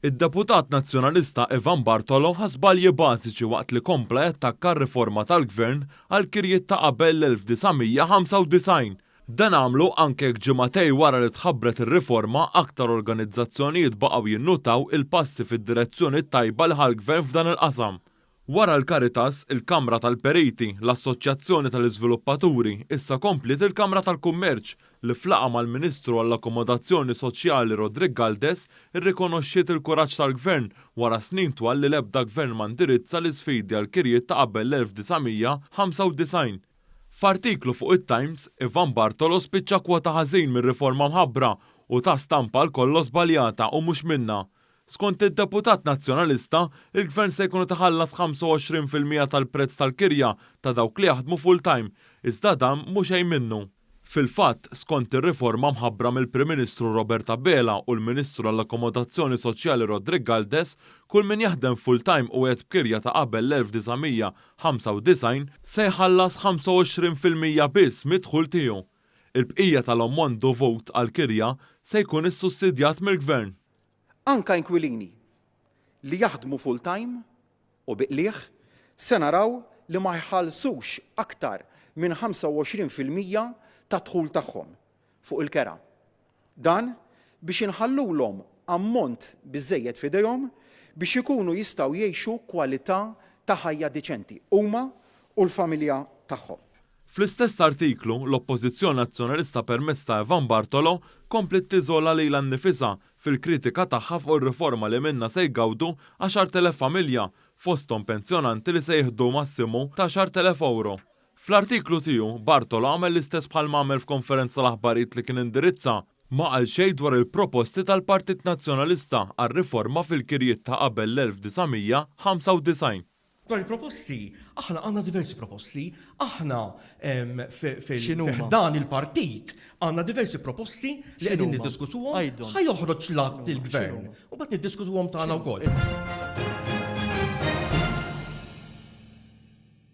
Id-Deputat Nazzjonalista Ivan Bartolo ħasbalji bażiċi waqt li kompla jattakka r-riforma tal-Gvern għal kirjiet ta' qabel l-1995. Dan għamlu anke ġimatej wara li tħabbret ir-riforma aktar organizzazzjonijiet baqgħu jinnutaw il-passi fid-direzzjoni tajba li ħall-Gvern f'dan il-qasam. Wara l-Caritas, il-Kamra tal-Periti, l-Assoċjazzjoni tal-Iżviluppaturi, issa komplit il-Kamra tal-Kummerċ li flaqa mal-Ministru għall-Akkomodazzjoni Soċjali Rodrigue Galdes irrikonoxxiet il-kuraġġ tal-Gvern wara snin twal li l-ebda gvern ma ndirizza l-isfidi għal kirjiet ta' qabel l-1995. F'artiklu fuq it-Times, Ivan Bartolo spiċċa kwota ħażin mir-riforma mħabbra u ta' stampa l-kollu żbaljata u mhux minnha. Skont id-Deputat Nazzjonalista, il-Gvern se jkunu taħallas 25% tal-prezz tal-kirja ta' dawk li jaħdmu full-time, iżda dan mhux xejn minnu. Fil-fatt, skont ir-riforma mħabbra mill-Prim Ministru Roberta Bela u l-Ministru għall-Akkomodazzjoni Soċjali Rodrigue Galdes, kull min jaħdem full-time u qed b'kirja ta' qabel l-1995 se jħallas 25% biss mid-dħul tiegħu. Il-bqija tal-ammont dovut għall-kirja se jkun issussidjat mill-Gvern. Anka inkwilini li jaħdmu full-time u biqlieħ se naraw li ma jħallsux aktar minn 25% ta' dħul tagħhom fuq il-kera. Dan biex inħallulhom ammont biżżejjed f'idejhom biex ikunu jistgħu jgħixu kwalità ta' ħajja diċenti huma u l-familja tagħhom. Fl-istess artiklu, l-Oppożizzjoni Nazzjonalista permezz ta' Ivan Bartolo komplet tiżola lilha nnifisha fil-kritika tagħha fuq ir-riforma li minnha se jgawdu 10,000 familja fosthom pensjonanti li se jieħdu massimu ta' 10,000 euro. Fl-artiklu tiegħu Bartolo għamel l-istess bħalma għamel f'konferenza l-aħbarijiet li kien indirizza ma qal xejn dwar il-proposti tal-Partit Nazzjonalista għar-riforma fil-kirjiet ta' qabel l-1995. Dwar il-proposti, aħna għandna diversi proposti, aħna f'dan il-partit għandna diversi proposti li qegħdin niddiskutuhom ħaj joħroġ l-att il-Gvern u bad niddiskutuhom tagħna wkoll.